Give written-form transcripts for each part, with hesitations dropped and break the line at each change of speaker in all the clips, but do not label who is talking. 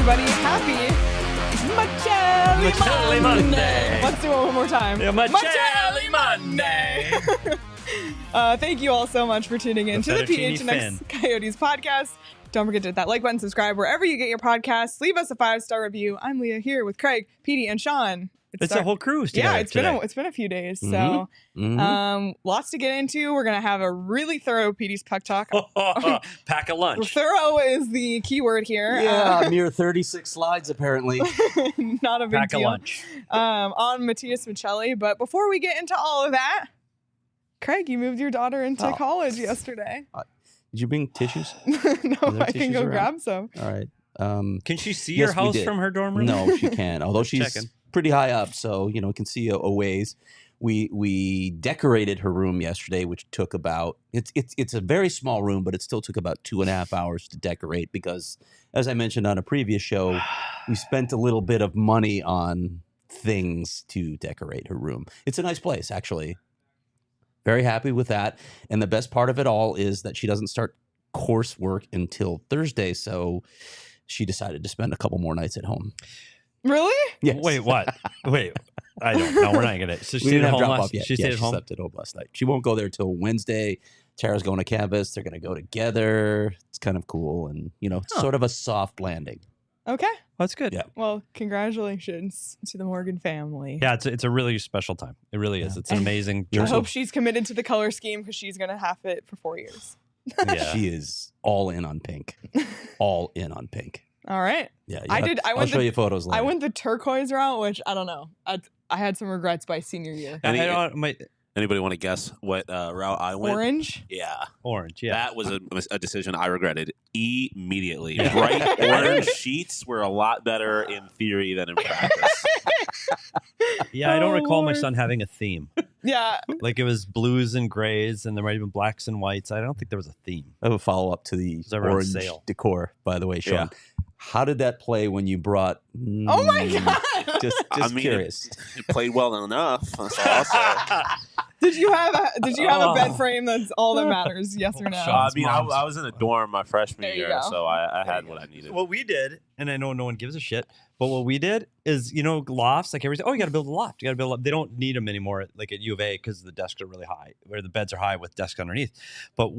everybody. Happy Maccelli Monday. Let's do it one more time.
Yeah, Maccelli Monday.
Thank you all so much for tuning in to the PHNX Coyotes Podcast. Don't forget to hit that like button, subscribe wherever you get your podcasts. Leave us a 5-star review. I'm Leah here with Craig, Petey, and Sean.
It's a whole cruise together.
Yeah, it's been a few days. So lots to get into. We're gonna have a really thorough Petey's Puck Talk.
Pack a lunch.
Thorough is the key word here.
Yeah, mere 36 slides apparently.
Not a big
Pack
deal.
a lunch.
On Matias Maccelli. But before we get into all of that, Craig, you moved your daughter into college yesterday.
Did you bring tissues?
No, I can go grab some.
All right.
Can she see your house from her dorm room?
No, she can't. Although she's pretty high up, so can see a ways. We decorated her room yesterday, which took about it's a very small room, but it still took about 2.5 hours to decorate because, as I mentioned on a previous show, we spent a little bit of money on things to decorate her room. It's a nice place, actually. Very happy with that. And the best part of it all is that she doesn't start coursework until Thursday. So she decided to spend a couple more nights at home.
Really?
Yes.
Wait, what? Wait, I don't know. We're not going to. So she stayed at home last night. She stayed at home?
Slept at home last night. She won't go there till Wednesday. Tara's going to campus. They're going to go together. It's kind of cool. And, it's sort of a soft landing.
Okay.
That's good.
Yeah.
Well, congratulations to the Morgan family.
Yeah, it's a really special time. It really is. It's an amazing
I hope she's committed to the color scheme because she's going to have it for 4 years.
Yeah. She is all in on pink. All in on pink.
All right.
Yeah.
I'll
show you photos later.
I went the turquoise route, which I don't know. I had some regrets by senior year.
Anybody want to guess what route I went?
Orange?
Yeah.
Orange, yeah.
That was a decision I regretted immediately. Bright orange sheets were a lot better in theory than in practice.
Yeah, I don't recall my son having a theme.
Yeah.
Like it was blues and grays, and there might have been blacks and whites. I don't think there was a theme.
I have a follow-up to the orange decor, by the way, Sean. Yeah. How did that play when you brought...
oh, my God!
Just curious.
It played well enough. That's awesome.
Did you have a bed frame? That's all that matters. Yes or no?
I was in a dorm my freshman year, so I had what I needed.
What we did, and I know no one gives a shit, but what we did is, lofts, like everybody said, you got to build a loft. You got to build. They don't need them anymore, like at U of A, because the desks are really high, where the beds are high with desks underneath. But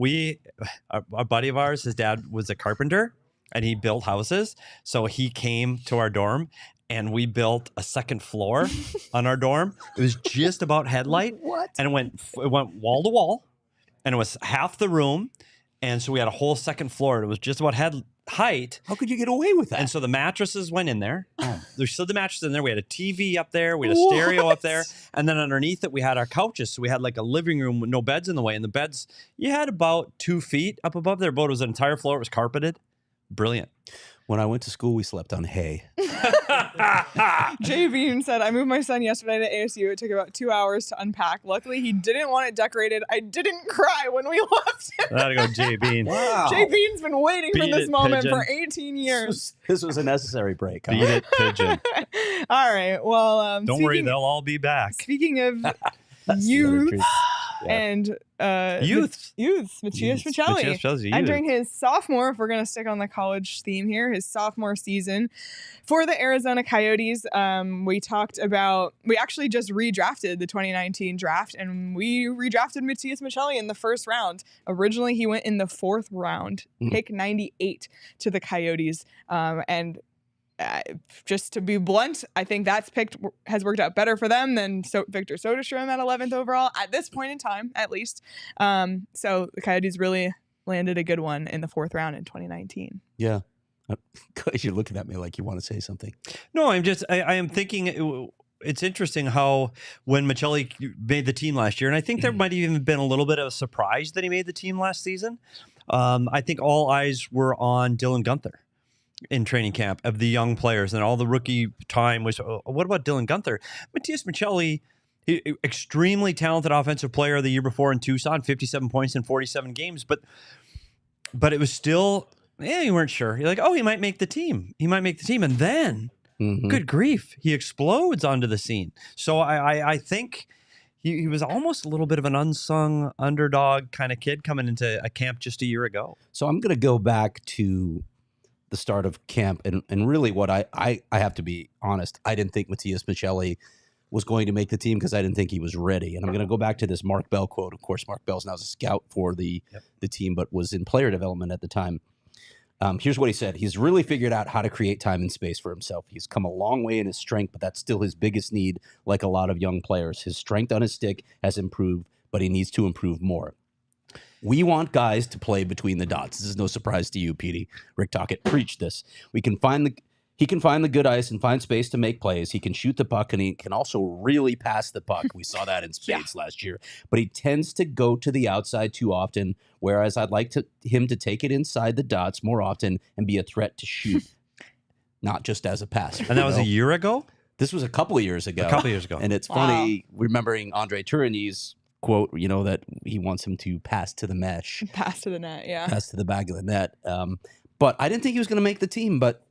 a buddy of ours, his dad was a carpenter, and he built houses. So he came to our dorm, and we built a second floor on our dorm. It was just about headlight.
What?
And it went wall to wall, and it was half the room. And so we had a whole second floor. It was just about head height.
How could you get away with that?
And so the mattresses went in there. There's still the mattresses in there. We had a TV up there. We had a stereo up there. And then underneath it, we had our couches. So we had like a living room with no beds in the way. And the beds, you had about 2 feet up above there. But it was an entire floor. It was carpeted. Brilliant.
When I went to school, we slept on hay.
Jay Bean said, I moved my son yesterday to ASU. It took about 2 hours to unpack. Luckily, he didn't want it decorated. I didn't cry when we left him.
I gotta go, Jay Bean.
Wow.
Jay Bean's been waiting for this moment for 18 years.
This was a necessary break. Huh?
Beat it, pigeon.
All right. Well,
don't worry, they'll all be back.
Speaking of youth and youths, Matias Maccelli entering his sophomore, if we're going to stick on the college theme here, his sophomore season for the Arizona Coyotes. We actually just redrafted the 2019 draft, and we redrafted Matias Maccelli in the first round. Originally, he went in the 4th round, pick 98 to the Coyotes, and just to be blunt, I think that's has worked out better for them than Victor Soderstrom at 11th overall at this point in time, at least. So the Coyotes really landed a good one in the 4th round in 2019.
Yeah. You're looking at me like you want to say something.
No, I am thinking it's interesting how when Maccelli made the team last year, and I think there might have even been a little bit of a surprise that he made the team last season. I think all eyes were on Dylan Guenther in training camp of the young players, and all the rookie time was, what about Dylan Guenther? Matias Maccelli, extremely talented offensive player of the year before in Tucson, 57 points in 47 games, but it was still, you weren't sure. You're like, he might make the team. And then, good grief, he explodes onto the scene. So I think he was almost a little bit of an unsung underdog kind of kid coming into a camp just a year ago.
So I'm going to go back to the start of camp, and really what I have to be honest, I didn't think Matias Maccelli was going to make the team because I didn't think he was ready. And I'm going to go back to this Mark Bell quote. Of course, Mark Bell's now a scout for the team, but was in player development at the time. Here's what he said. He's really figured out how to create time and space for himself. He's come a long way in his strength, but that's still his biggest need, like a lot of young players. His strength on his stick has improved, but he needs to improve more. We want guys to play between the dots. This is no surprise to you, Petey. Rick Tocchet preached this. He can find the good ice and find space to make plays. He can shoot the puck, and he can also really pass the puck. We saw that in spades last year. But he tends to go to the outside too often, whereas I'd like him to take it inside the dots more often and be a threat to shoot, not just as a passer.
And that was a year ago?
This was a couple of years ago. And it's funny, remembering Andre Tourigny's quote, that he wants him to pass to the mesh.
Pass to the net, yeah.
Pass to the back of the net. But I didn't think he was going to make the team, but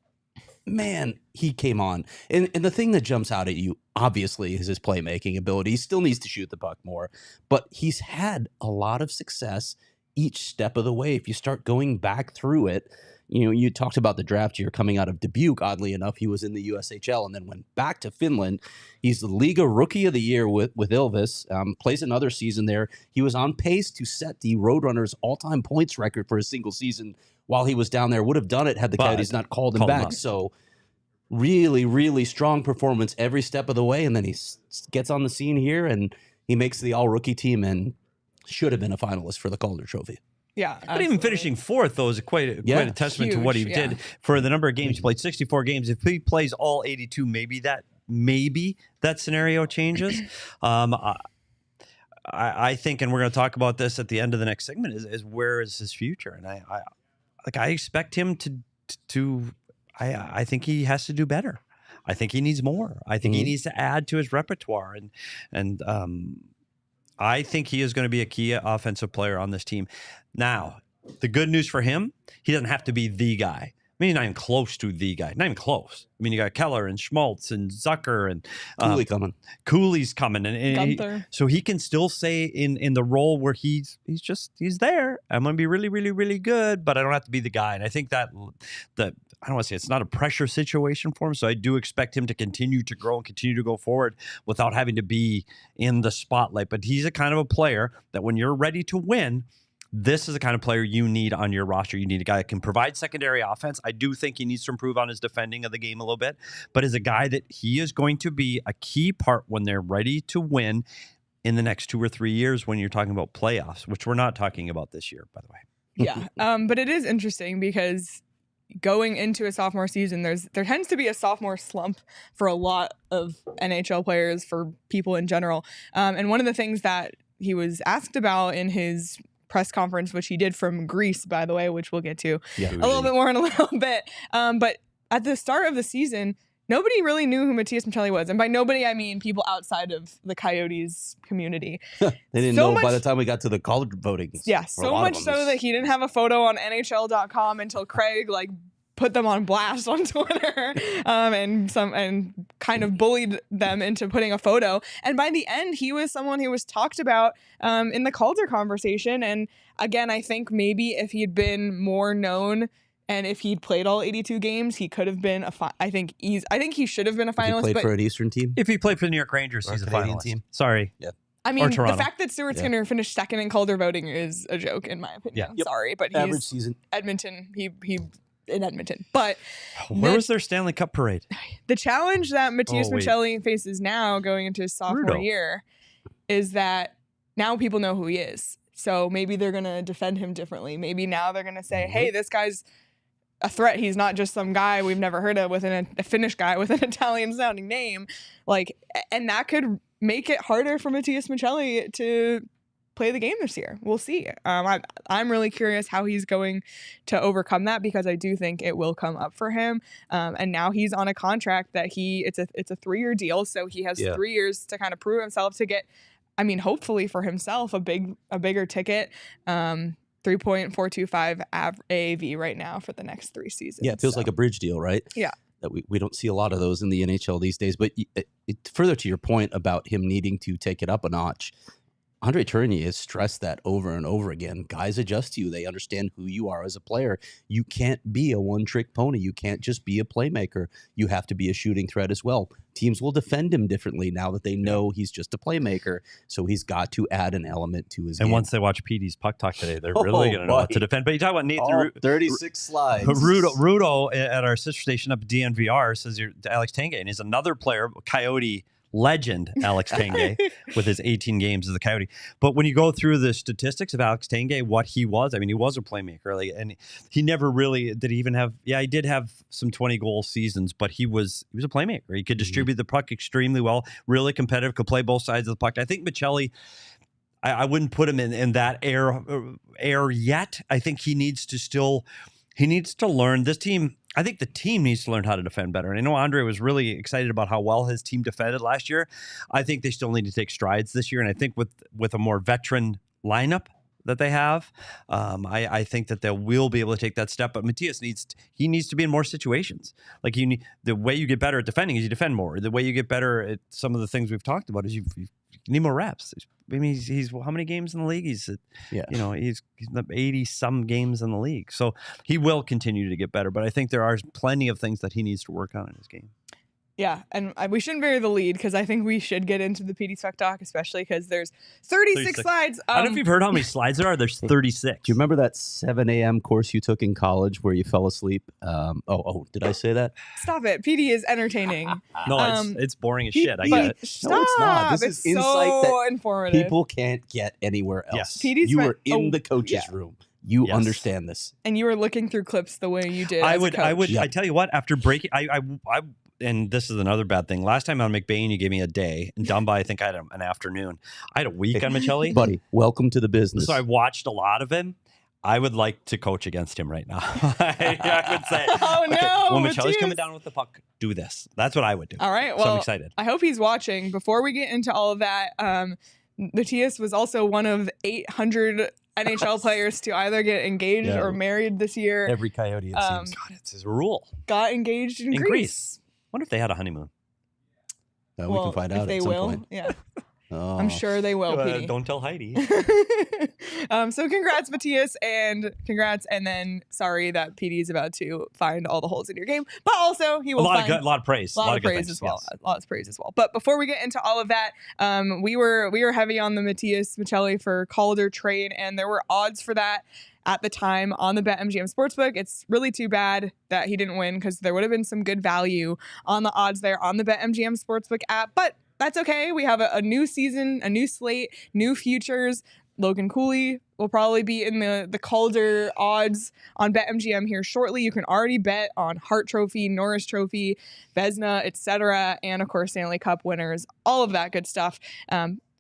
man, he came on. And the thing that jumps out at you, obviously, is his playmaking ability. He still needs to shoot the puck more, but he's had a lot of success each step of the way. If you start going back through it, you talked about the draft year coming out of Dubuque. Oddly enough, he was in the USHL and then went back to Finland. He's the Liga Rookie of the Year with Ilves, plays another season there. He was on pace to set the Roadrunners' all-time points record for a single season while he was down there. Would have done it had the Coyotes not called him back. So really, really strong performance every step of the way. And then he gets on the scene here and he makes the all-rookie team and should have been a finalist for the Calder Trophy.
Yeah, absolutely.
But even finishing fourth, though, is quite a testament to what he did for the number of games. He played 64 games. If he plays all 82, maybe that scenario changes. I think, and we're going to talk about this at the end of the next segment, is where is his future? And I expect him to I think he has to do better. I think he needs more. I think he needs to add to his repertoire, and I think he is going to be a key offensive player on this team. Now, the good news for him, he doesn't have to be the guy. I mean, he's not even close to the guy. Not even close. I mean, you got Keller and Schmaltz and Zucker and Cooley's coming. And so he can still say in the role where he's there. I'm going to be really, really, really good, but I don't have to be the guy. And I think that I don't want to say it's not a pressure situation for him. So I do expect him to continue to grow and continue to go forward without having to be in the spotlight. But he's a kind of a player that when you're ready to win, this is the kind of player you need on your roster. You need a guy that can provide secondary offense. I do think he needs to improve on his defending of the game a little bit, but is a guy that he is going to be a key part when they're ready to win in the next 2 or 3 years when you're talking about playoffs, which we're not talking about this year, by the way.
Yeah, but it is interesting because going into a sophomore season, there tends to be a sophomore slump for a lot of NHL players, for people in general. And one of the things that he was asked about in his press conference, which he did from Greece, by the way, which we'll get to a little bit more in a little bit. But at the start of the season, nobody really knew who Matias Maccelli was. And by nobody, I mean people outside of the Coyotes community.
They didn't know by the time we got to the college voting.
Yeah, so much so that he didn't have a photo on NHL.com until Craig put them on blast on Twitter and kind of bullied them into putting a photo. And by the end, he was someone who was talked about in the Calder conversation. And again, I think maybe if he'd been more known and if he'd played all 82 games, he could have been I think he should have been a finalist.
If he played for an Eastern team?
If he played for the New York Rangers, he's a finalist. Team. Sorry.
Yeah.
I mean, the fact that Stuart Skinner finished second in Calder voting is a joke, in my opinion. Yeah. Sorry, but he's
average season.
Edmonton. He in Edmonton. But
where was their Stanley Cup parade?
The challenge that Matias Maccelli faces now going into his sophomore year is that now people know who he is. So maybe they're going to defend him differently. Maybe now they're going to say, hey, this guy's a threat. He's not just some guy we've never heard of a Finnish guy with an Italian sounding name. And that could make it harder for Matias Maccelli to play the game this year. We'll see. I'm really curious how he's going to overcome that, because I do think it will come up for him. And now he's on a contract that it's a 3-year deal, so he has 3 years to kind of prove himself to get, hopefully for himself, a bigger ticket. 3.425 AAV right now for the next 3 seasons.
Yeah, it feels like a bridge deal, right?
Yeah.
That we don't see a lot of those in the NHL these days. But further to your point about him needing to take it up a notch, Andre Tourigny has stressed that over and over again. Guys adjust to you. They understand who you are as a player. You can't be a one-trick pony. You can't just be a playmaker. You have to be a shooting threat as well. Teams will defend him differently now that they know he's just a playmaker. So he's got to add an element to his game.
And once they watch Petey's Puck Talk today, they're really going to know what to defend. But you talk about Nathan
36 slides.
Rudo at our sister station up at DNVR says you're Alex Tanguay, and he's another player, Coyote legend Alex Tanguay with his 18 games as a Coyote. But when you go through the statistics of Alex Tanguay, what he was, I mean, he was a playmaker, and he never really did even have. Yeah, he did have some 20-goal seasons, but he was a playmaker. He could distribute the puck extremely well, really competitive, could play both sides of the puck. I think Maccelli, I wouldn't put him in that air yet. I think he needs to learn. This team, I think the team needs to learn how to defend better. And I know Andre was really excited about how well his team defended last year. I think they still need to take strides this year. And I think with a more veteran lineup that they have, I think that they will be able to take that step. But Matias needs to be in more situations. Like the way you get better at defending is you defend more. The way you get better at some of the things we've talked about is you need more reps. I mean, he's how many games in the league? He's 80 some games in the league. So he will continue to get better, but I think there are plenty of things that he needs to work on in his game.
Yeah, and we shouldn't bury the lead because I think we should get into the Petey Puck Talk, especially because there's 36 slides.
I don't know if you've heard how many slides there are. There's 36.
Do you remember that 7 a.m. course you took in college where you fell asleep? Did I say that?
Stop it. Petey is entertaining.
No, it's boring as shit. I get it.
Stop.
No, it's not. This is insight that
informative.
People can't get anywhere else.
Petey's
you were in the coach's room. You understand this.
And you were looking through clips the way you did.
I would. I tell you what. After breaking, I and this is another bad thing. Last time on McBain, you gave me a day. And Dumba, I think I had an afternoon. I had a week on Maccelli.
Buddy, welcome to the business.
So I watched a lot of him. I would like to coach against him right now. I would say, when Maccelli's coming down with the puck, do this. That's what I would do.
All right. Well,
so I'm excited.
I hope he's watching. Before we get into all of that, Matias was also one of 800 NHL players to either get engaged or married this year.
Every Coyote, it seems. God, it's his rule.
Got engaged in Greece.
Wonder if they had a honeymoon.
We can find out at some point.
Yeah. Oh. I'm sure they will, Petey.
Don't tell Heidi.
So congrats, Matias, and congrats, and then sorry that Petey's about to find all the holes in your game, but also he will find
a lot of praise.
A lot of praise as well. Yes. A lot of praise as well. But before we get into all of that, we were heavy on the Matias Maccelli for Calder trade, and there were odds for that at the time on the BetMGM Sportsbook. It's really too bad that he didn't win because there would have been some good value on the odds there on the BetMGM Sportsbook app, but that's okay. We have a new season, a new slate, new futures. Logan Cooley will probably be in the Calder odds on BetMGM here shortly. You can already bet on Hart Trophy, Norris Trophy, Vezina, etc., and of course Stanley Cup winners, all of that good stuff.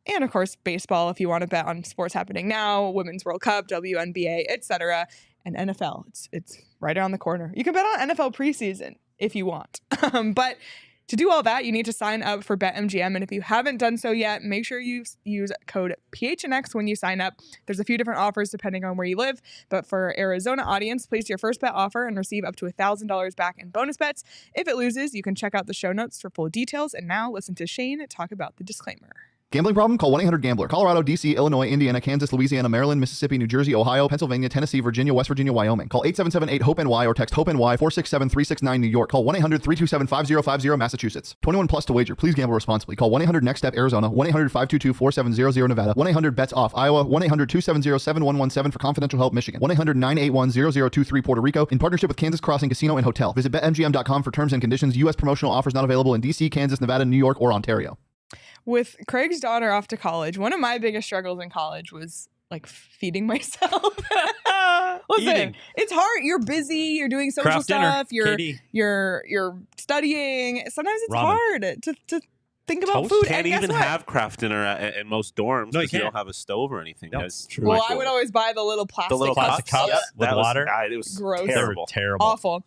And of course baseball if you want to bet on sports happening now, Women's World Cup, WNBA, etc., and NFL. It's right around the corner. You can bet on NFL preseason if you want, but to do all that, you need to sign up for BetMGM, and if you haven't done so yet, make sure you use code PHNX when you sign up. There's a few different offers depending on where you live, but for Arizona audience, place your first bet offer and receive up to $1,000 back in bonus bets. If it loses, you can check out the show notes for full details, and now listen to Shane talk about the disclaimer.
Gambling problem? Call 1-800-GAMBLER. Colorado, D.C., Illinois, Indiana, Kansas, Louisiana, Maryland, Mississippi, New Jersey, Ohio, Pennsylvania, Tennessee, Virginia, West Virginia, Wyoming. Call 877-8-HOPE-NY or text HOPE-NY 467-369 New York. Call 1-800-327-5050 Massachusetts. 21 plus to wager. Please gamble responsibly. Call 1-800-NEXT-STEP Arizona. 1-800-522-4700 Nevada. 1-800-BETS-OFF Iowa. 1-800-270-7117 for confidential help Michigan. 1-800-981-0023 Puerto Rico. In partnership with Kansas Crossing Casino and Hotel. Visit BetMGM.com for terms and conditions. U.S. promotional offers not available in D.C., Kansas, Nevada, New York, or Ontario.
With Craig's daughter off to college, one of my biggest struggles in college was like feeding myself. Listen, it's hard. You're busy. You're doing social
Craft
stuff.
Dinner.
You're studying. Sometimes it's
Ramen.
hard to think about food.
Can't
and
even
guess what?
have craft dinner in most dorms because you
can't.
don't have a stove or anything.
Nope.
That's
true.
Well, I would always buy the little plastic
plastic cups with water.
It was
Gross.
terrible.
Terrible.
Awful.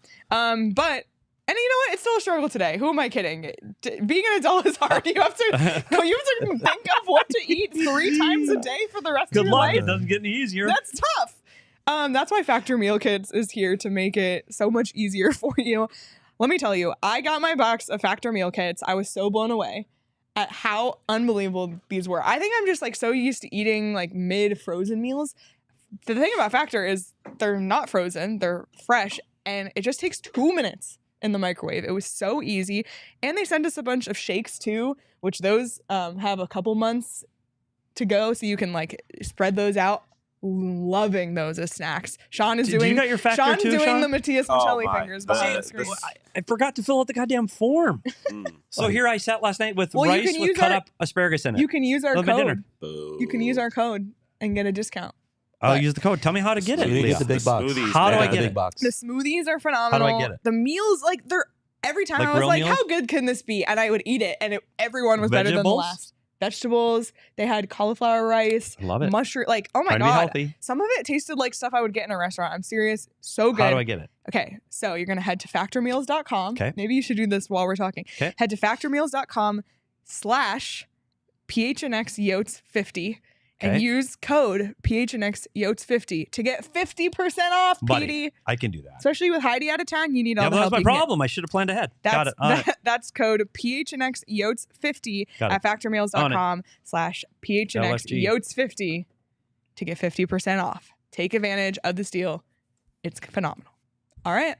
And you know what? It's still a struggle today. Who am I kidding? Being an adult is hard. You have to think of what to eat 3 times a day for the rest of your life.
Good luck. It doesn't get any easier.
That's tough. That's why Factor Meal Kits is here to make it so much easier for you. Let me tell you, I got my box of Factor Meal Kits. I was so blown away. at how unbelievable these were. I think I'm just like so used to eating like mid-frozen meals. The thing about Factor is they're not frozen, they're fresh, and it just takes 2 minutes in the microwave. It was so easy. And they sent us a bunch of shakes too, which those have a couple months to go, so you can like spread those out. Loving those as snacks. Sean is doing.
You got your Factor too, Sean?
The Matias Maccelli fingers behind the screen.
I forgot to fill out the goddamn form. So here I sat last night with rice with cut up asparagus in it.
You can use our code.
Boo.
You can use our code and get a discount.
I'll use the code. Tell me how to get it.
You get the big box.
How do I get it?
The smoothies are phenomenal.
How do I get it?
The meals, like they're every time I was like, how good can this be? And I would eat it, and everyone was better than the last. Vegetables. They had cauliflower rice.
Love it.
Mushroom. Like, oh my God. Some of it tasted like stuff I would get in a restaurant. I'm serious. So good.
How do I get it?
Okay. So you're going to head to factormeals.com.
Okay.
Maybe you should do this while we're talking.
Okay.
Head to factormeals.com/PHNX-Yotes50 and use code PHNX-Yotes50 to get 50% off, Petey.
I can do that.
Especially with Heidi out of town, you need all the help.
That was my problem. I should have planned ahead. Got it.
That's code PHNX-Yotes50 at factormeals.com/PHNX-Yotes50 to get 50% off. Take advantage of this deal. It's phenomenal. All right.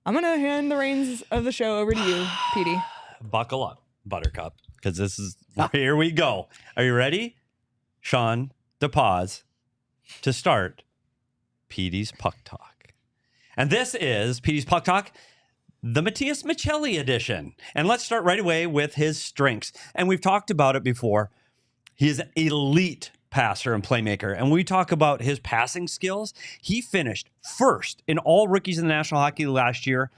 I'm going to hand the reins of the show over to you, Petey.
Buckle up, Buttercup, because this is here we go. Are you ready? Sean, to pause to start Petey's Puck Talk. And this is Petey's Puck Talk, the Matias Maccelli edition. And let's start right away with his strengths. And we've talked about it before. He is an elite passer and playmaker. And when we talk about his passing skills, he finished first in all rookies in the National Hockey League last year,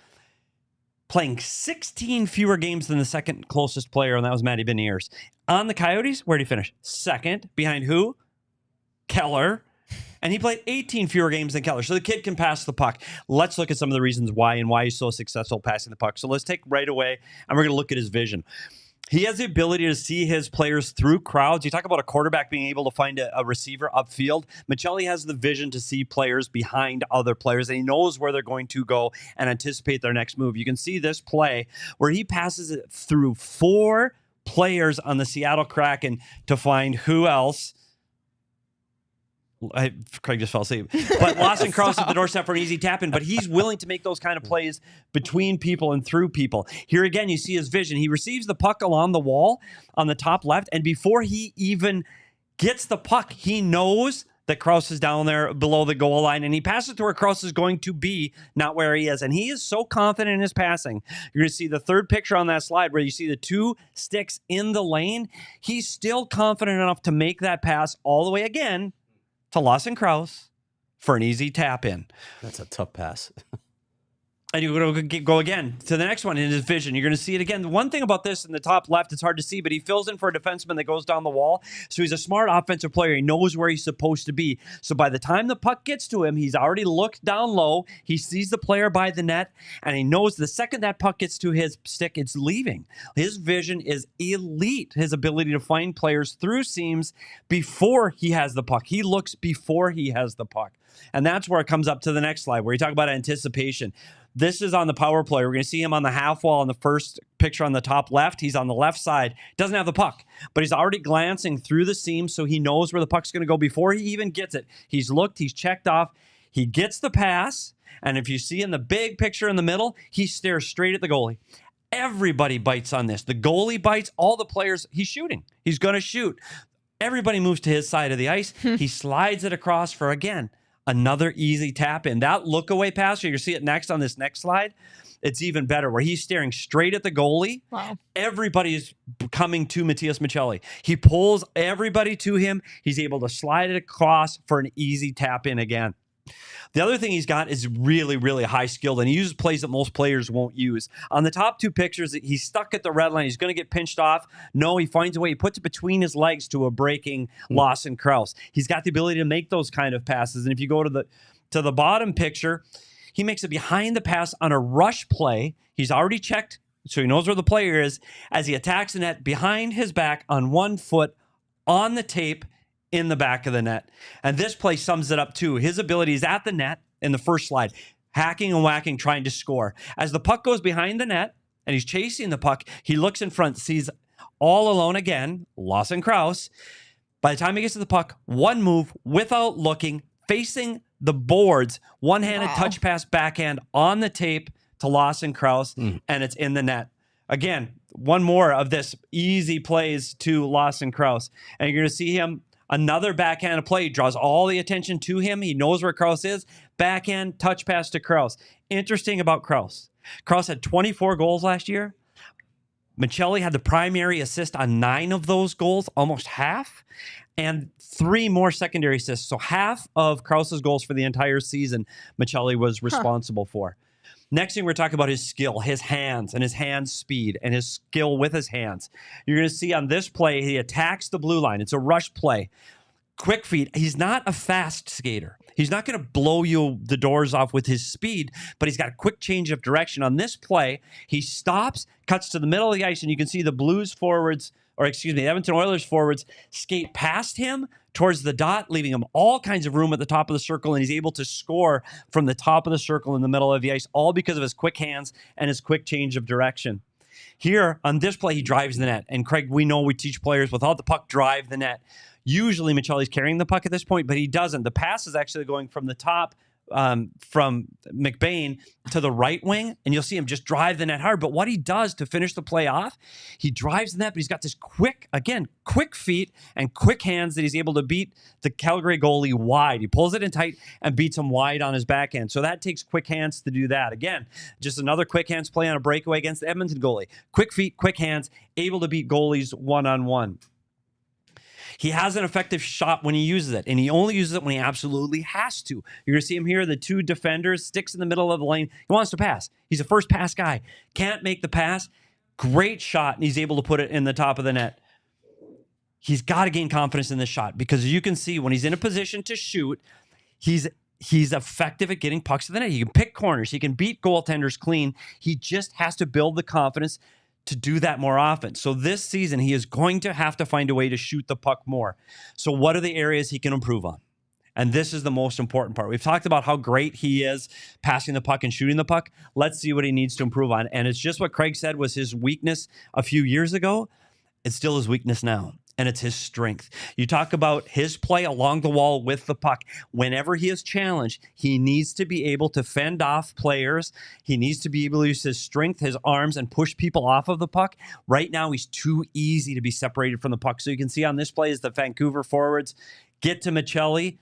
playing 16 fewer games than the second closest player, and that was Matty Beniers. On the Coyotes, where did he finish? Second, behind who? Keller. And he played 18 fewer games than Keller. So the kid can pass the puck. Let's look at some of the reasons why and why he's so successful passing the puck. So let's take right away, and we're going to look at his vision. He has the ability to see his players through crowds. You talk about a quarterback being able to find a receiver upfield. Maccelli has the vision to see players behind other players, and he knows where they're going to go and anticipate their next move. You can see this play where he passes it through 4 players on the Seattle Kraken to find who else. Craig just fell asleep. But Lawson Cross at the doorstep for an easy tap in. But he's willing to make those kind of plays between people and through people. Here again, you see his vision. He receives the puck along the wall on the top left. And before he even gets the puck, he knows that Krause is down there below the goal line. And he passes to where Krause is going to be, not where he is. And he is so confident in his passing. You're going to see the third picture on that slide where you see the 2 sticks in the lane. He's still confident enough to make that pass all the way again to Lawson Crouse for an easy tap in.
That's a tough pass.
And you're going to go again to the next one in his vision. You're going to see it again. The one thing about this in the top left, it's hard to see, but he fills in for a defenseman that goes down the wall. So he's a smart offensive player. He knows where he's supposed to be. So by the time the puck gets to him, he's already looked down low. He sees the player by the net, and he knows the second that puck gets to his stick, it's leaving. His vision is elite. His ability to find players through seams before he has the puck. He looks before he has the puck. And that's where it comes up to the next slide, where you talk about anticipation. This is on the power play. We're going to see him on the half wall in the first picture on the top left. He's on the left side. Doesn't have the puck, but he's already glancing through the seam, so he knows where the puck's going to go before he even gets it. He's looked. He's checked off. He gets the pass, and if you see in the big picture in the middle, he stares straight at the goalie. Everybody bites on this. The goalie bites. All the players. He's shooting. He's going to shoot. Everybody moves to his side of the ice. He slides it across for, again, another easy tap in. That look away pass, you'll see it next on this next slide. It's even better where he's staring straight at the goalie.
Wow.
Everybody is coming to Matias Maccelli. He pulls everybody to him. He's able to slide it across for an easy tap in again. The other thing he's got is really, really high skilled, and he uses plays that most players won't use. On the top 2 pictures, he's stuck at the red line. He's going to get pinched off. No, he finds a way. He puts it between his legs to a breaking Lawson Crouse. He's got the ability to make those kind of passes. And if you go to the bottom picture, he makes it behind the pass on a rush play. He's already checked, so he knows where the player is, as he attacks the net behind his back on 1 foot on the tape in the back of the net. And this play sums it up too. His ability is at the net in the first slide, hacking and whacking, trying to score. As the puck goes behind the net and he's chasing the puck, he looks in front, sees all alone again, Lawson Crouse. By the time he gets to the puck, one move without looking, facing the boards, one-handed touch pass backhand on the tape to Lawson Crouse, and it's in the net. Again, one more of this easy plays to Lawson Crouse. And you're going to see him, another backhand play. He draws all the attention to him. He knows where Crouse is. Backhand, touch pass to Crouse. Interesting about Crouse. Crouse had 24 goals last year. Maccelli had the primary assist on 9 of those goals, almost half, and 3 more secondary assists. So half of Krause's goals for the entire season, Maccelli was responsible for. Next thing we're talking about his skill, his hands, and his hand speed, and his skill with his hands. You're going to see on this play, he attacks the blue line. It's a rush play. Quick feet. He's not a fast skater. He's not going to blow you the doors off with his speed, but he's got a quick change of direction. On this play, he stops, cuts to the middle of the ice, and you can see the Blues forwards, or excuse me, the Edmonton Oilers forwards skate past him towards the dot, leaving him all kinds of room at the top of the circle, and he's able to score from the top of the circle in the middle of the ice, all because of his quick hands and his quick change of direction. Here, on this play, he drives the net. And Craig, we know we teach players without the puck, drive the net. Usually, Maccelli's carrying the puck at this point, but he doesn't. The pass is actually going from the top, from McBain to the right wing, and you'll see him just drive the net hard. But what he does to finish the play off, he drives the net, but he's got this quick feet and quick hands that he's able to beat the Calgary goalie wide. He pulls it in tight and beats him wide on his backhand. So that takes quick hands to do that. Again, just another quick hands play on a breakaway against the Edmonton goalie. Quick feet, quick hands, able to beat goalies one-on-one. He has an effective shot when he uses it, and he only uses it when he absolutely has to. You're going to see him here, the 2 defenders, sticks in the middle of the lane. He wants to pass. He's a first pass guy. Can't make the pass. Great shot, and he's able to put it in the top of the net. He's got to gain confidence in this shot, because you can see when he's in a position to shoot, he's effective at getting pucks to the net. He can pick corners. He can beat goaltenders clean. He just has to build the confidence to do that more often. So this season, he is going to have to find a way to shoot the puck more. So what are the areas he can improve on? And this is the most important part. We've talked about how great he is passing the puck and shooting the puck. Let's see what he needs to improve on. And it's just what Craig said was his weakness a few years ago. It's still his weakness now. And it's his strength. You talk about his play along the wall with the puck. Whenever he is challenged, he needs to be able to fend off players. He needs to be able to use his strength, his arms, and push people off of the puck. Right now, he's too easy to be separated from the puck. So you can see on this play is the Vancouver forwards get to Maccelli,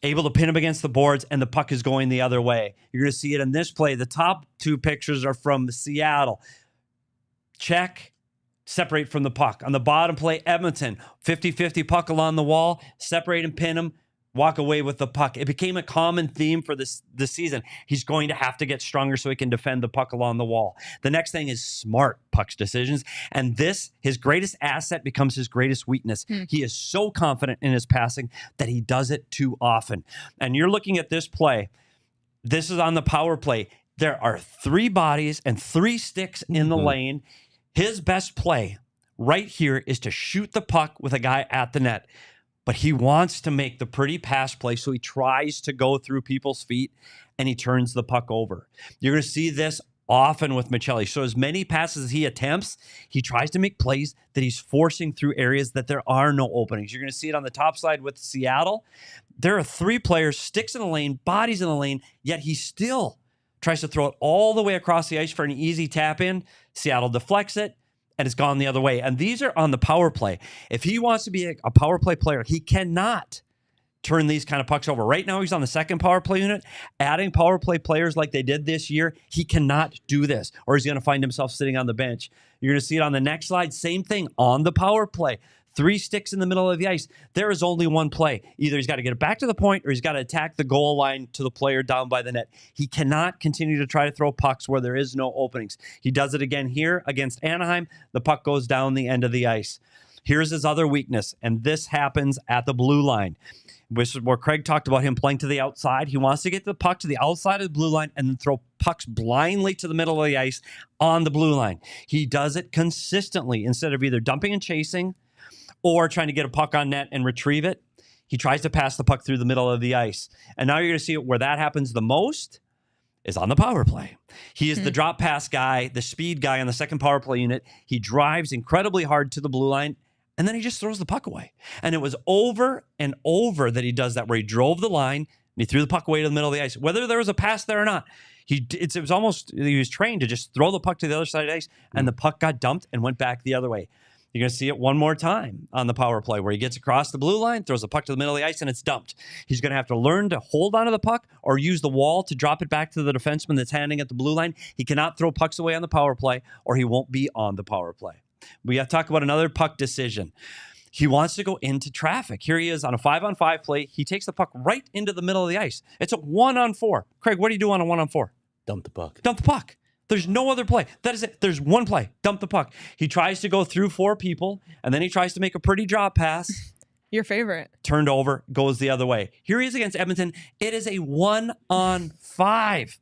able to pin him against the boards, and the puck is going the other way. You're going to see it in this play. The top 2 pictures are from Seattle. Check. Separate from the puck. On the bottom play, Edmonton, 50-50 puck along the wall, separate and pin him, walk away with the puck. It became a common theme for this season. He's going to have to get stronger so he can defend the puck along the wall. The next thing is smart puck decisions, and this, his greatest asset, becomes his greatest weakness. He is so confident in his passing that he does it too often. And you're looking at this play. This is on the power play. There are 3 bodies and 3 sticks in the lane. His best play right here is to shoot the puck with a guy at the net. But he wants to make the pretty pass play, so he tries to go through people's feet, and he turns the puck over. You're going to see this often with Maccelli. So as many passes as he attempts, he tries to make plays that he's forcing through areas that there are no openings. You're going to see it on the top side with Seattle. There are 3 players, sticks in the lane, bodies in the lane, yet he still tries to throw it all the way across the ice for an easy tap in. Seattle deflects it, and it's gone the other way. And these are on the power play. If he wants to be a power play player, he cannot turn these kind of pucks over. Right now, he's on the 2nd power play unit. Adding power play players like they did this year, he cannot do this, or he's going to find himself sitting on the bench. You're going to see it on the next slide. Same thing on the power play. 3 sticks in the middle of the ice. There is only one play. Either he's got to get it back to the point, or he's got to attack the goal line to the player down by the net. He cannot continue to try to throw pucks where there is no openings. He does it again here against Anaheim. The puck goes down the end of the ice. Here's his other weakness, and this happens at the blue line. This is where Craig talked about him playing to the outside. He wants to get the puck to the outside of the blue line and then throw pucks blindly to the middle of the ice on the blue line. He does it consistently instead of either dumping and chasing or trying to get a puck on net and retrieve it. He tries to pass the puck through the middle of the ice. And now you're going to see where that happens the most is on the power play. He is the drop pass guy, the speed guy on the second power play unit. He drives incredibly hard to the blue line, and then he just throws the puck away. And it was over and over that he does that, where he drove the line and he threw the puck away to the middle of the ice. Whether there was a pass there or not, it was almost, he was trained to just throw the puck to the other side of the ice, and the puck got dumped and went back the other way. You're going to see it one more time on the power play, where he gets across the blue line, throws the puck to the middle of the ice, and it's dumped. He's going to have to learn to hold onto the puck or use the wall to drop it back to the defenseman that's handing at the blue line. He cannot throw pucks away on the power play, or he won't be on the power play. We have to talk about another puck decision. He wants to go into traffic. Here he is on a 5-on-5 play. He takes the puck right into the middle of the ice. It's a 1-on-4. Craig, what do you do on a 1-on-4?
Dump the puck.
Dump the puck. There's no other play. That is it. There's one play. Dump the puck. He tries to go through 4 people, and then he tries to make a pretty drop pass.
Your favorite.
Turned over, goes the other way. Here he is against Edmonton. It is a 1-on-5.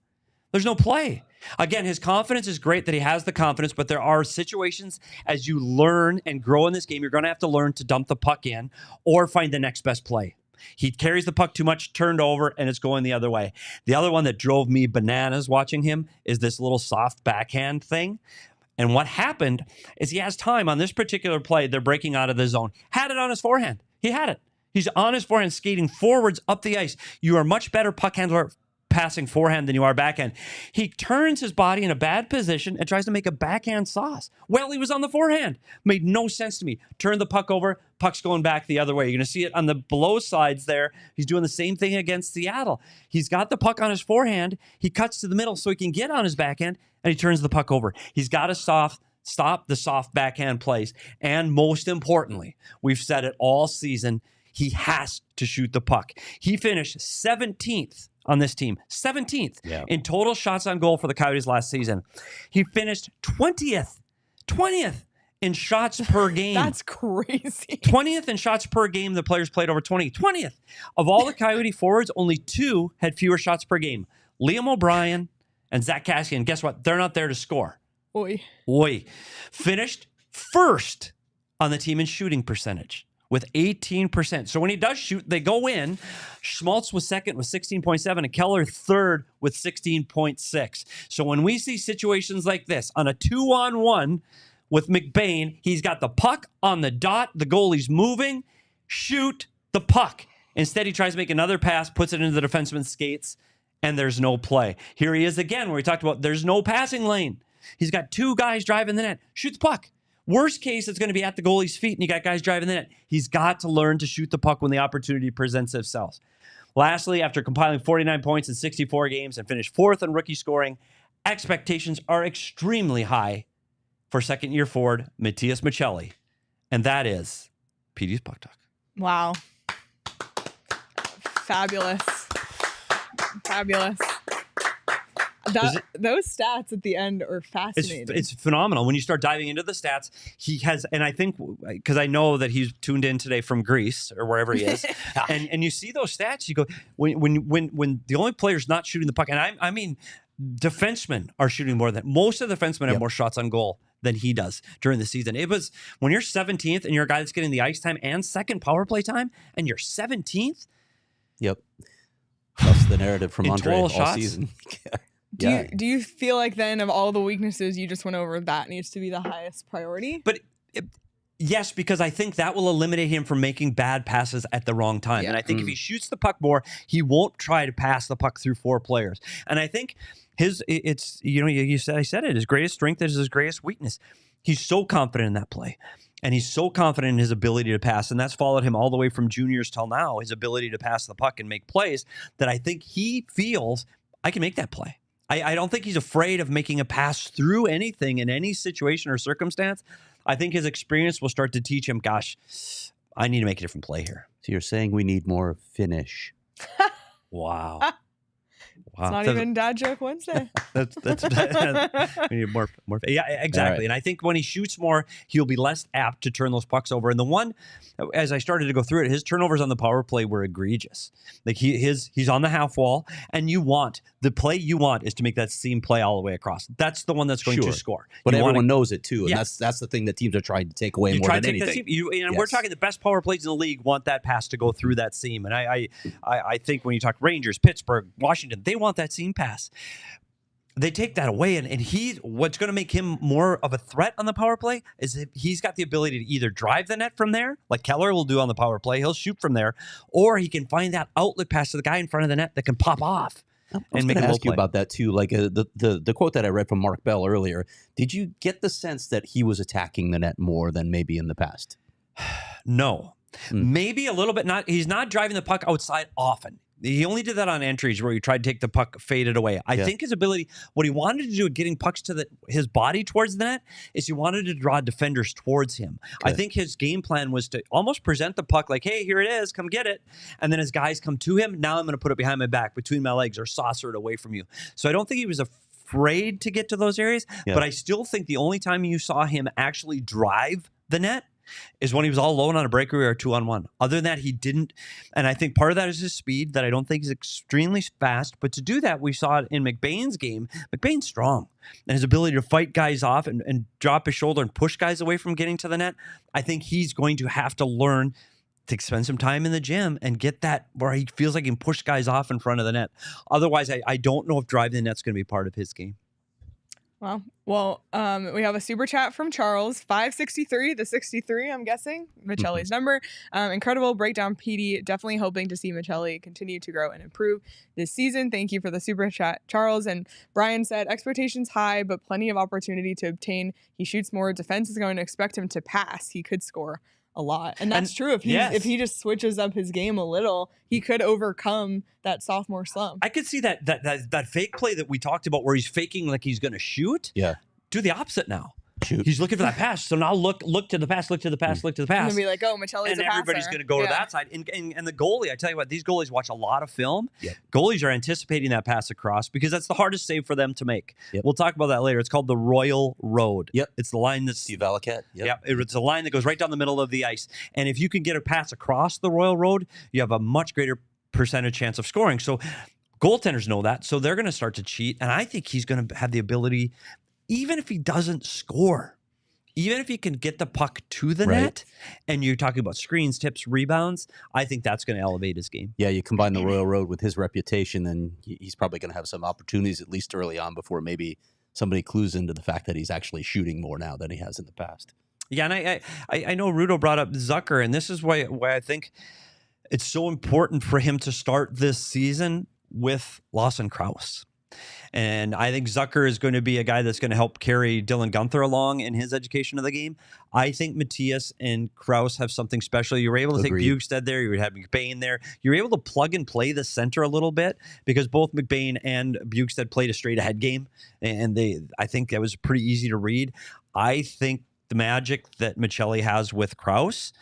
There's no play. Again, his confidence is great that he has the confidence, but there are situations as you learn and grow in this game, you're going to have to learn to dump the puck in or find the next best play. He carries the puck too much, turned over, and it's going the other way. The other one that drove me bananas watching him is this little soft backhand thing. And what happened is he has time on this particular play. They're breaking out of the zone. Had it on his forehand. He had it. He's on his forehand skating forwards up the ice. You are a much better puck handler passing forehand than you are backhand. He turns his body in a bad position and tries to make a backhand sauce. Well, he was on the forehand. Made no sense to me. Turned the puck over. Puck's going back the other way. You're going to see it on the below sides there. He's doing the same thing against Seattle. He's got the puck on his forehand. He cuts to the middle so he can get on his backhand, and he turns the puck over. He's got to stop the soft backhand plays. And most importantly, we've said it all season, he has to shoot the puck. He finished 17th on this team, 17th in total shots on goal for the Coyotes last season. He finished 20th in shots per game.
That's crazy.
20th in shots per game the players played over 20. 20th. Of all the Coyote forwards, only 2 had fewer shots per game. Liam O'Brien and Zach Kassian. Guess what? They're not there to score. Oy. Finished first on the team in shooting percentage with 18%. So when he does shoot, they go in. Schmaltz was second with 16.7 and Keller third with 16.6. So when we see situations like this on a 2-on-1 with McBain, he's got the puck on the dot. The goalie's moving. Shoot the puck. Instead, he tries to make another pass, puts it into the defenseman's skates, and there's no play. Here he is again, where we talked about there's no passing lane. He's got 2 guys driving the net. Shoot the puck. Worst case, it's going to be at the goalie's feet, and you got guys driving the net. He's got to learn to shoot the puck when the opportunity presents itself. Lastly, after compiling 49 points in 64 games and finished 4th in rookie scoring, expectations are extremely high for second-year forward Matias Maccelli. And that is Petey's Puck Talk.
Wow. Fabulous. Those stats at the end are fascinating.
It's phenomenal. When you start diving into the stats, he has, and I think, because I know that he's tuned in today from Greece or wherever he is, and you see those stats, you go, when the only player's not shooting the puck, and I mean, defensemen are shooting more than, most of the defensemen have more shots on goal than he does during the season. It was, when you're 17th and you're a guy that's getting the ice time and second power play time, and you're 17th.
Yep. That's the narrative from Andre all
shots?
Season.
Do you feel like then of all the weaknesses you just went over, that needs to be the highest priority?
But yes, because I think that will eliminate him from making bad passes at the wrong time. Yeah. And I think if he shoots the puck more, he won't try to pass the puck through 4 players. And I think I said it, his greatest strength is his greatest weakness. He's so confident in that play. And he's so confident in his ability to pass, and that's followed him all the way from juniors till now, his ability to pass the puck and make plays, that I think he feels, I can make that play. I don't think he's afraid of making a pass through anything in any situation or circumstance. I think his experience will start to teach him, gosh, I need to make a different play here.
So you're saying we need more Finnish.
Wow.
It's not even Dad Joke Wednesday.
that's we need more. Yeah, exactly. Right. And I think when he shoots more, he'll be less apt to turn those pucks over. And the one, as I started to go through it, his turnovers on the power play were egregious. Like he's on the half wall, and the play you want is to make that seam play all the way across. That's the one that's going to score.
But everyone knows it too, and that's the thing that teams are trying to take away more than anything.
We're talking the best power plays in the league want that pass to go through that seam. And I think when you talk Rangers, Pittsburgh, Washington, they want want that seam pass. They take that away, and what's going to make him more of a threat on the power play is if he's got the ability to either drive the net from there, like Keller will do on the power play, he'll shoot from there, or he can find that outlet pass to the guy in front of the net that can pop off.
I was going to ask you about that too. Like the quote that I read from Mark Bell earlier, did you get the sense that he was attacking the net more than maybe in the past?
No. Maybe a little bit. He's not driving the puck outside often. He only did that on entries where he tried to take the puck faded away. I think his ability, what he wanted to do getting pucks to his body towards the net is he wanted to draw defenders towards him. Okay. I think his game plan was to almost present the puck like, hey, here it is, come get it. And then as guys come to him, now I'm going to put it behind my back, between my legs, or saucer it away from you. So I don't think he was afraid to get to those areas, but I still think the only time you saw him actually drive the net is when he was all alone on a breakaway or 2-on-1. Other than that, he didn't. And I think part of that is his speed that I don't think is extremely fast. But to do that, we saw it in McBain's game. McBain's strong. And his ability to fight guys off and drop his shoulder and push guys away from getting to the net, I think he's going to have to learn to spend some time in the gym and get that where he feels like he can push guys off in front of the net. Otherwise, I don't know if driving the net's going to be part of his game.
Wow. Well, we have a super chat from Charles, 563, the 63, I'm guessing, Maccelli's number. Incredible breakdown, Petey. Definitely hoping to see Maccelli continue to grow and improve this season. Thank you for the super chat, Charles. And Brian said, expectations high, but plenty of opportunity to obtain. He shoots more. Defense is going to expect him to pass. He could score a lot. And that's true. If he just switches up his game a little, he could overcome that sophomore slump.
I could see that fake play that we talked about where he's faking like he's going to shoot.
Yeah.
Do the opposite now.
Shoot.
He's looking for that pass. So now look to the pass, look to the pass, look to the pass.
And be like, oh, Maccelli's
and
a passer.
everybody's going to go to that side. And the goalie, I tell you what, these goalies watch a lot of film. Yep. Goalies are anticipating that pass across because that's the hardest save for them to make. Yep. We'll talk about that later. It's called the Royal Road.
Yep.
It's the line that's
Steve Allicat.
Yep. It's a line that goes right down the middle of the ice. And if you can get a pass across the Royal Road, you have a much greater percentage chance of scoring. So goaltenders know that. So they're going to start to cheat. And I think he's going to have the ability, even if he doesn't score, even if he can get the puck to the net, and you're talking about screens, tips, rebounds, I think that's going to elevate his game.
Yeah, you combine the Royal Road with his reputation, and he's probably going to have some opportunities, at least early on, before maybe somebody clues into the fact that he's actually shooting more now than he has in the past.
Yeah, and I know Rudo brought up Zucker, and this is why I think it's so important for him to start this season with Lawson Crouse. And I think Zucker is going to be a guy that's going to help carry Dylan Gunther along in his education of the game. I think Matias and Crouse have something special. You were able to take Bugstad there. You would have McBain there. You were able to plug and play the center a little bit because both McBain and Bugstad played a straight ahead game. And I think that was pretty easy to read. I think the magic that Maccelli has with Crouse,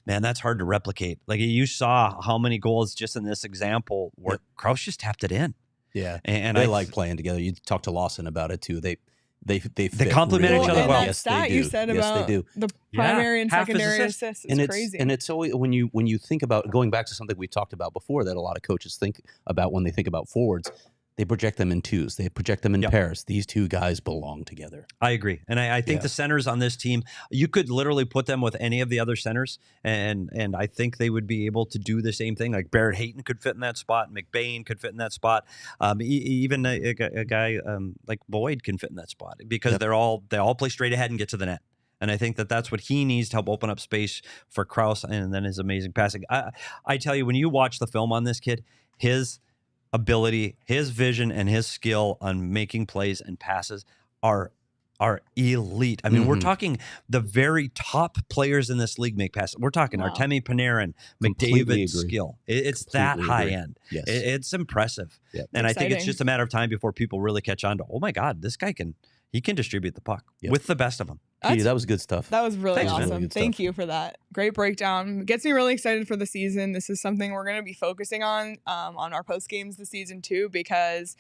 man, that's hard to replicate. Like you saw how many goals just in this example where Crouse just tapped it in.
Yeah, and they like playing together. You talk to Lawson about it too. They
complement each other well.
Yes, they do. You said about the primary and secondary assists is crazy.
And it's always when you think about going back to something we talked about before that a lot of coaches think about when they think about forwards. They project them in twos. They project them in pairs. These two guys belong together.
I agree. And I think the centers on this team, you could literally put them with any of the other centers, and I think they would be able to do the same thing. Like Barrett Hayton could fit in that spot. McBain could fit in that spot. Even a guy like Boyd can fit in that spot because they all play straight ahead and get to the net. And I think that's what he needs to help open up space for Crouse and then his amazing passing. I tell you, when you watch the film on this kid, his ability, his vision, and his skill on making plays and passes are elite. I mean, we're talking the very top players in this league make passes. We're talking Artemi Panarin, McDavid's skill. It's that high end. Yes. It's impressive. Yep. And I think it's just a matter of time before people really catch on to, oh my God, this guy can distribute the puck with the best of them.
That was good stuff.
That was really awesome. Really Thank you for that. Great breakdown. Gets me really excited for the season. This is something we're going to be focusing on our post games this season too, because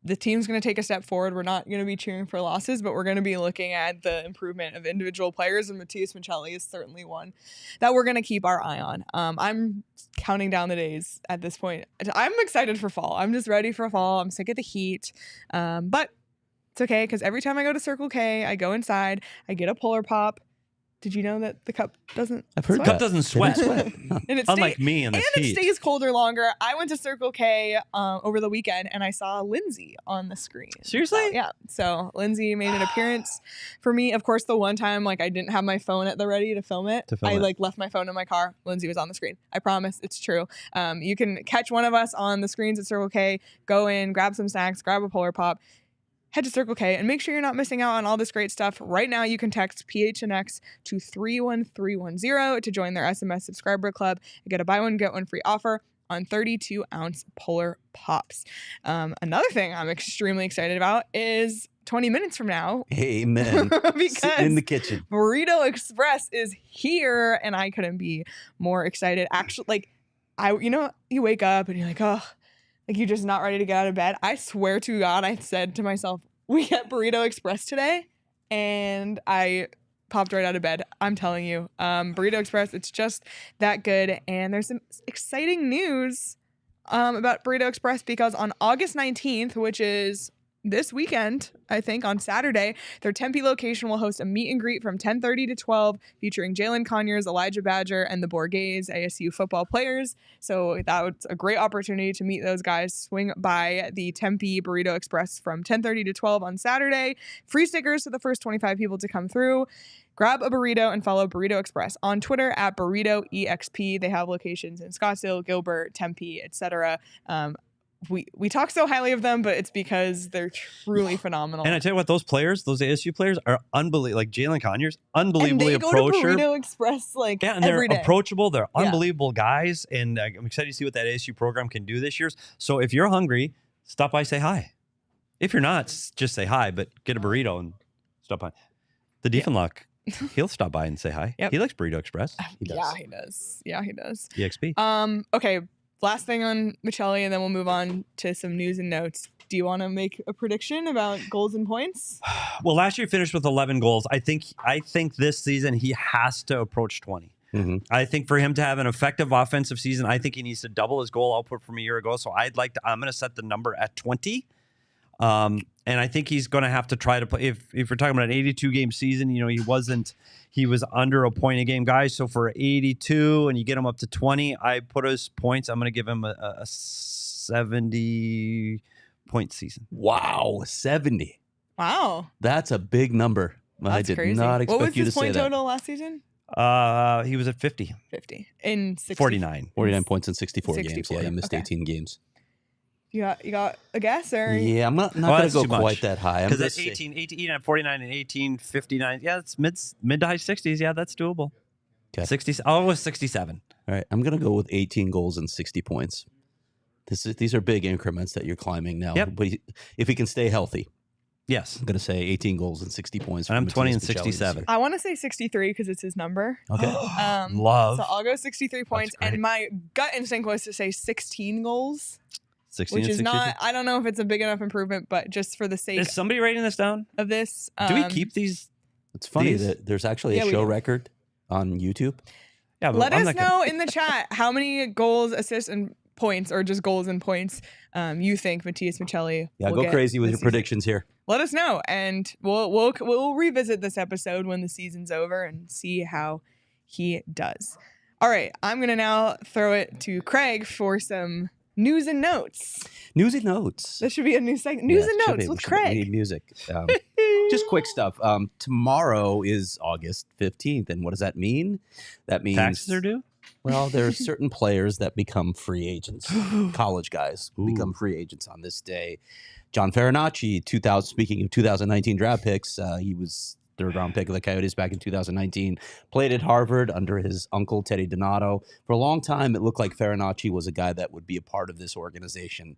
the team's going to take a step forward. We're not going to be cheering for losses, but we're going to be looking at the improvement of individual players, and Matias Maccelli is certainly one that we're going to keep our eye on. I'm counting down the days at this point. I'm excited for fall. I'm just ready for fall. I'm sick of the heat, but it's okay, because every time I go to Circle K, I go inside, I get a Polar Pop, Did you know that the cup doesn't
I've heard
sweat?
Cup doesn't sweat.
And
Unlike me in this heat.
And it stays colder longer. I went to Circle K over the weekend, and I saw Lindsay on the screen.
Seriously?
Yeah. So Lindsay made an appearance for me. Of course, the one time like I didn't have my phone at the ready to film it. I like left my phone in my car. Lindsay was on the screen. I promise, it's true. You can catch one of us on the screens at Circle K. Go in, grab some snacks, grab a Polar Pop. Head to Circle K and make sure you're not missing out on all this great stuff. Right now, you can text PHNX to 31310 to join their SMS subscriber club and get a buy one, get one free offer on 32-ounce Polar Pops. Another thing I'm extremely excited about is 20 minutes from now.
Amen.
Because
sitting in the kitchen.
Burrito Express is here, and I couldn't be more excited. Actually, you wake up and you're like, oh, like you're just not ready to get out of bed. I swear to God, I said to myself, we get Burrito Express today. And I popped right out of bed. I'm telling you, Burrito Express, it's just that good. And there's some exciting news about Burrito Express because on August 19th, which is this weekend, I think on Saturday, their Tempe location will host a meet and greet from 10:30 to 12 featuring Jalen Conyers, Elijah Badger, and the Borghese ASU football players. So that was a great opportunity to meet those guys. Swing by the Tempe Burrito Express from 10:30 to 12 on Saturday. Free stickers to the first 25 people to come through. Grab a burrito and follow Burrito Express on Twitter at BurritoEXP. They have locations in Scottsdale, Gilbert, Tempe, etc. We talk so highly of them, but it's because they're truly phenomenal.
And I tell you what, those ASU players are unbelievable. Like Jalen Conyers, unbelievably
approachable. And they go to Burrito Express
and they're
every day.
Approachable. They're unbelievable guys, and I'm excited to see what that ASU program can do this year. So if you're hungry, stop by, say hi. If you're not, just say hi, but get a burrito and stop by. The Diefenlock, he'll stop by and say hi. Yep. He likes Burrito Express.
He does.
Yeah, he does.
EXP.
Okay. Last thing on Maccelli, and then we'll move on to some news and notes. Do you want to make a prediction about goals and points?
Well, last year he finished with 11 goals. I think this season he has to approach 20. Mm-hmm. I think for him to have an effective offensive season, I think he needs to double his goal output from a year ago. So I'm going to set the number at 20. And I think he's going to have to try to play. If we're talking about an 82-game season, he was under a point a game, guys. So for 82 and you get him up to 20, I put his points. I'm going to give him a 70-point season.
Wow, 70.
Wow.
That's a big number. I did
crazy.
Not expect you to say that.
What was his point total last season?
He was at 50.
50. In 60.
49.
49 points in 64 games. Yeah, he missed 18 games.
You got a guess, or?
Yeah, I'm not going to go quite that high.
Because it's 18 at 49 and 18, 59. Yeah, it's mid to high 60s. Yeah, that's doable. Okay. 60. Oh, it was 67.
All right, I'm going to go with 18 goals and 60 points. These are big increments that you're climbing now.
Yep.
But if he can stay healthy.
Yes.
I'm going to say 18 goals and 60 points.
And I'm 20 and 67.
I want to say 63 because it's his number.
Okay.
Love.
So I'll go 63 points. And my gut instinct was to say 16 goals.
16
which is
62?
not, I don't know if it's a big enough improvement, but just for the sake
Is somebody writing this down?
Of this.
Do we keep these?
It's funny that there's actually a show record on YouTube.
Yeah, let us know in the chat how many goals, assists, and points, or just goals and points, you think Matias Maccelli will
go
get
crazy with your predictions here.
Let us know, and we'll revisit this episode when the season's over and see how he does. All right, I'm gonna now throw it to Craig for some news and notes.
News and notes.
This should be a new segment. News and notes with Craig.
We need music. Just quick stuff. Tomorrow is August 15th, and what does that mean? That means
taxes are due.
Well, there are certain players that become free agents. College guys become free agents on this day. John Farinacci, speaking of 2019 draft picks, he was third-round pick of the Coyotes back in 2019. Played at Harvard under his uncle, Teddy Donato. For a long time, it looked like Farinacci was a guy that would be a part of this organization.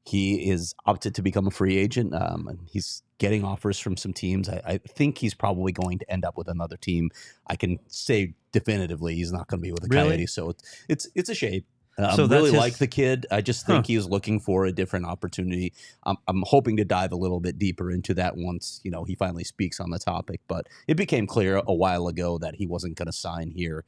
He is opted to become a free agent, and he's getting offers from some teams. I think he's probably going to end up with another team. I can say definitively he's not going to be with the Coyotes, so it's a shame. I really like the kid. I just think he was looking for a different opportunity. I'm hoping to dive a little bit deeper into that once he finally speaks on the topic. But it became clear a while ago that he wasn't going to sign here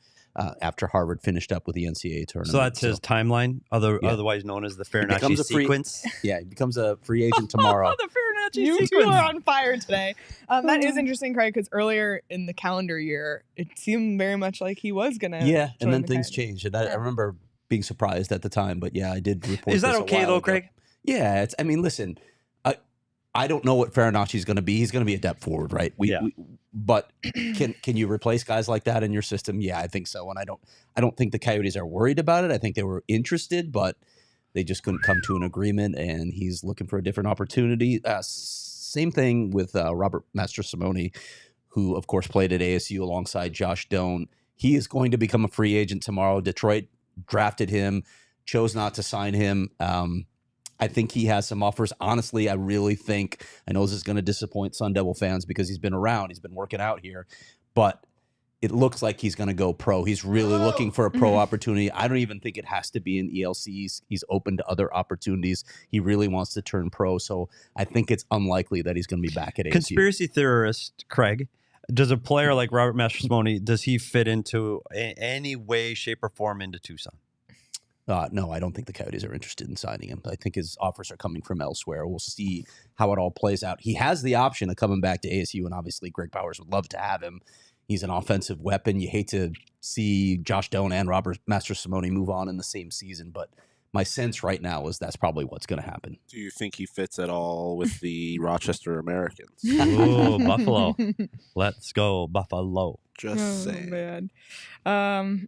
after Harvard finished up with the NCAA tournament.
So that's his timeline, otherwise known as the Fibonacci sequence.
He becomes a free agent tomorrow.
The Fibonacci
sequence.
You
are on fire today. That is interesting, Craig, because earlier in the calendar year, it seemed very much like he was going to.
Yeah, and then things changed. And I remember being surprised at the time, but I did report.
Is that okay though, Craig?
Yeah, listen, I don't know what Fibonacci is going to be. He's going to be a depth forward, right? But can you replace guys like that in your system? Yeah, I think so. And I don't think the Coyotes are worried about it. I think they were interested, but they just couldn't come to an agreement. And he's looking for a different opportunity. Same thing with Robert Mastrosimone, who of course played at ASU alongside Josh Doan. He is going to become a free agent tomorrow. Detroit drafted him, chose not to sign him. I think he has some offers. Honestly, I really think, I know this is going to disappoint Sun Devil fans because he's been around, he's been working out here, but it looks like he's going to go pro. He's really looking for a pro opportunity. I don't even think it has to be in ELC. He's open to other opportunities. He really wants to turn pro, so I think it's unlikely that he's going to be back at ASU.
Conspiracy theorist, Craig, does a player like Robert Mastrosimone, does he fit into any way, shape, or form into Tucson?
No, I don't think the Coyotes are interested in signing him. I think his offers are coming from elsewhere. We'll see how it all plays out. He has the option of coming back to ASU, and obviously Greg Powers would love to have him. He's an offensive weapon. You hate to see Josh Doan and Robert Mastrosimone move on in the same season, but my sense right now is that's probably what's going to happen.
Do you think he fits at all with the Rochester Americans?
Oh, Buffalo. Let's go, Buffalo.
Just saying.
Man.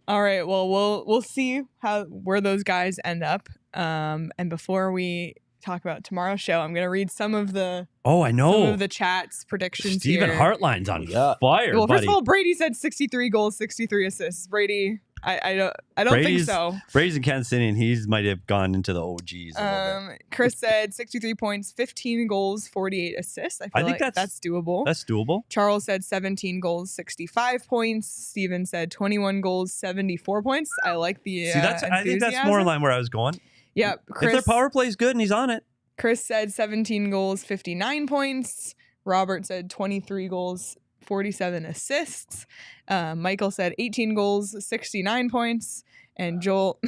All right. Well, we'll see where those guys end up. And before we talk about tomorrow's show, I'm going to read some of the some of the chat's predictions.
Steven
here.
Hartline's on fire.
Well,
buddy.
first of all, Brady said 63 goals, 63 assists. Brady, I don't think so.
Brady's in Kansas City, and he might have gone into the OGs a little bit.
Chris said 63 points, 15 goals, 48 assists. I think that's doable.
That's doable.
Charles said 17 goals, 65 points. Steven said 21 goals, 74 points. I like the
I think that's more in line where I was going.
Yeah.
If their power play is good and he's on it.
Chris said 17 goals, 59 points. Robert said 23 goals, 47 assists. Michael said 18 goals, 69 points. And Joel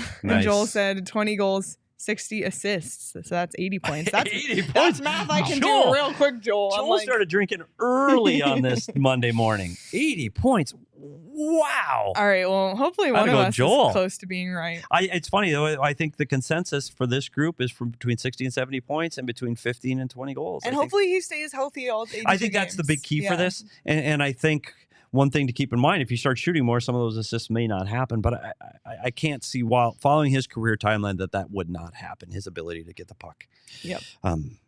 said 20 goals, 60 assists. So that's 80 points. That's
80 points.
That's math I can do real quick, Joel.
Joel started drinking early on this Monday morning. 80 points. Wow.
All right. Well, hopefully one of us is close to being right.
It's funny, though. I think the consensus for this group is from between 60 and 70 points and between 15 and 20 goals.
And hopefully he stays healthy all 82
I think that's the big key for this. And I think one thing to keep in mind, if you start shooting more, some of those assists may not happen. But I can't see, while following his career timeline, that would not happen. His ability to get the puck on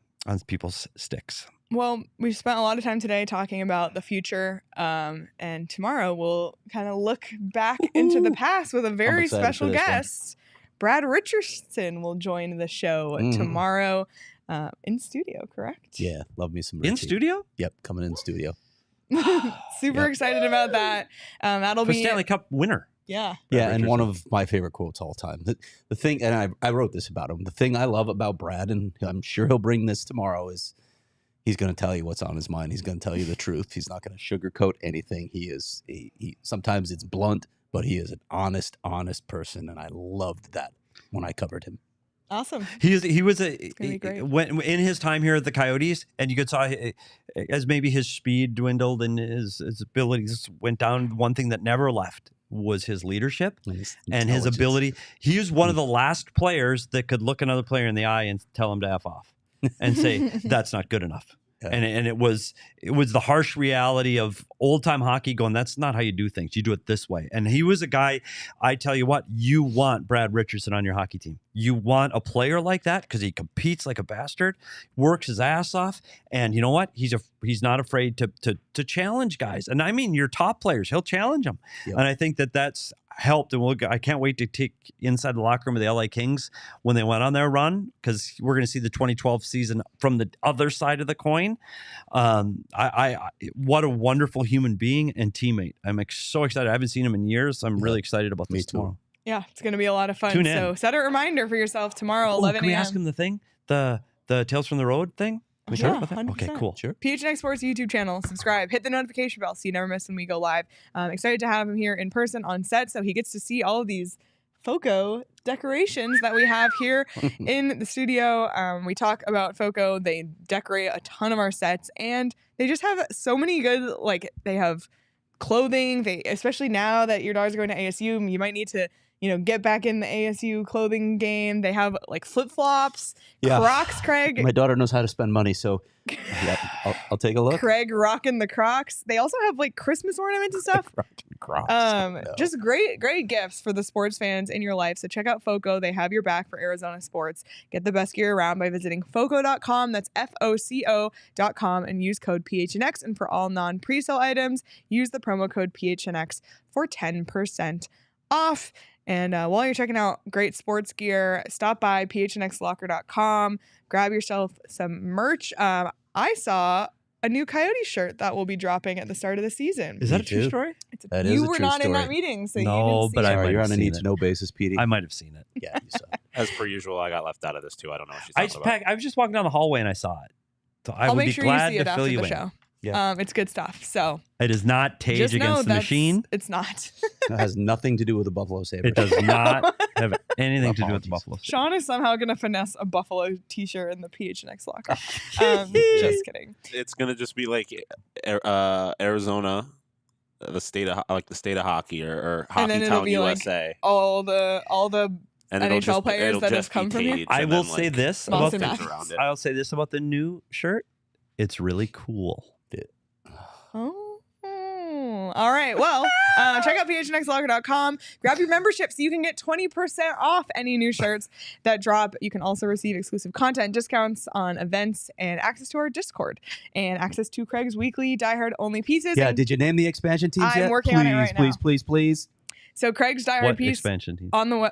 people's sticks.
Well, we've spent a lot of time today talking about the future, and tomorrow we'll kind of look back into the past with a very special guest. Brad Richardson will join the show tomorrow in studio, correct?
Yeah, love me some Richie.
In studio?
Yep, coming in studio.
Super excited about that. That'll be
Stanley Cup winner.
Yeah.
Yeah, and one of my favorite quotes all time. The thing, and I wrote this about him, the thing I love about Brad, and I'm sure he'll bring this tomorrow, is he's going to tell you what's on his mind. He's going to tell you the truth. He's not going to sugarcoat anything. He sometimes it's blunt, but he is an honest person, and I loved that when I covered him.
Awesome.
He was
when
in his time here at the Coyotes, and you could see as maybe his speed dwindled and his abilities went down. One thing that never left was his leadership and his ability. He was one of the last players that could look another player in the eye and tell him to F off and say, that's not good enough. Yeah. And it was the harsh reality of old time hockey going, that's not how you do things. You do it this way. And he was a guy, I tell you what, you want Brad Richardson on your hockey team. You want a player like that because he competes like a bastard, works his ass off. And you know what? He's not afraid to challenge guys. And I mean, your top players, he'll challenge them. Yep. And I think that's helped, and I can't wait to take inside the locker room of the LA Kings when they went on their run, because we're going to see the 2012 season from the other side of the coin. What a wonderful human being and teammate. I'm so excited. I haven't seen him in years. I'm really excited about this tomorrow.
Yeah, it's going to be a lot of fun.
Tune in.
So set a reminder for yourself tomorrow, 11 a.m.
Can we ask him the thing? The Tales from the Road thing? Can we talk about that?
100%.
Okay, cool.
Sure.
PHNX Sports YouTube channel. Subscribe. Hit the notification bell so you never miss when we go live. Excited to have him here in person on set so he gets to see all of these FOCO decorations that we have here in the studio. We talk about FOCO. They decorate a ton of our sets, and they just have so many good, like, they have clothing. They, especially now that your daughter's going to ASU, you might need to, get back in the ASU clothing game. They have like flip-flops, Crocs, Craig.
My daughter knows how to spend money, so yeah, I'll take a look.
Craig rocking the Crocs. They also have like Christmas ornaments and stuff.
Crocs.
Just great gifts for the sports fans in your life. So check out FOCO. They have your back for Arizona sports. Get the best gear around by visiting foco.com. That's FOCO.com, and use code PHNX. And for all non-presale items, use the promo code PHNX for 10% off. And while you're checking out great sports gear, stop by phnxlocker.com, grab yourself some merch. I saw a new Coyote shirt that will be dropping at the start of the season.
Is that a true story?
You were not in that meeting, so
no,
you didn't see
but
it.
You're on a need-to-know basis, Petey.
I might have seen it.
Yeah, you saw it.
As per usual, I got left out of this too. I don't know what she's talking about.
I was just walking down the hallway and I saw it. So I
I'll
would
make
be
sure
glad
you see it
to
after
fill you
the
in.
show.
Yeah.
It's good stuff. So
It is not Tage
just know
against the machine.
it's not.
It has nothing to do with the Buffalo Sabres.
It does not have anything to do with the Buffalo Sabres.
Sean is somehow going to finesse a Buffalo t-shirt in the PHNX locker. Just kidding.
It's gonna just be like Arizona, the state of hockey, or Hockey Town USA.
Like all the
And
NHL players that have come from here.
I will say this about
the
I'll say this about the new shirt. It's really cool.
Oh. All right. Well, check out phnxlocker.com. Grab your membership so you can get 20% off any new shirts that drop. You can also receive exclusive content, discounts on events, and access to our Discord, and access to Craig's weekly Die Hard only pieces.
Yeah, did you name the expansion teams yet?
I'm working on it right now.
Please.
So Craig's Die Hard piece
expansion team?
on the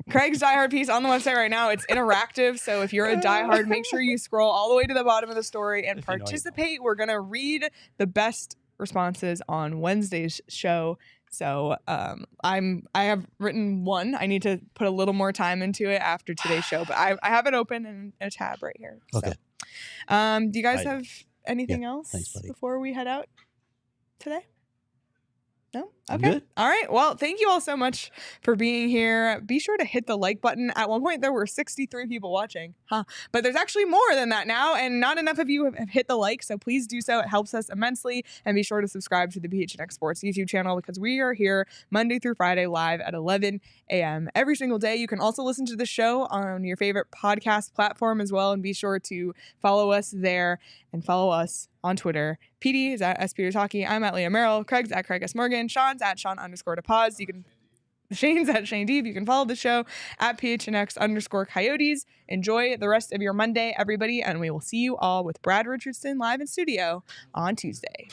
Craig's Die Hard piece on the website right now. It's interactive, so if you're a Die Hard, make sure you scroll all the way to the bottom of the story and participate. We're gonna read the best responses on Wednesday's show. So I have written one. I need to put a little more time into it after today's show, but I have it open in a tab right here.
Okay.
So, do you guys have anything else
thanks, buddy.
before we head out today? No?
I'm
Okay.
good.
All right. Well, thank you all so much for being here. Be sure to hit the like button. At one point, there were 63 people watching. But there's actually more than that now, and not enough of you have hit the like, so please do so. It helps us immensely. And be sure to subscribe to the PHNX Sports YouTube channel because we are here Monday through Friday live at 11 a.m. every single day. You can also listen to the show on your favorite podcast platform as well, and be sure to follow us there and follow us on Twitter. Petey is at SPetersHockey. I'm at Leah Merrill. Craig's at Craig S. Morgan. Sean's at Sean_DePaz. Shane's at Shane Deeb. You can follow the show at PHNX_Coyotes. Enjoy the rest of your Monday, everybody, and we will see you all with Brad Richardson live in studio on Tuesday.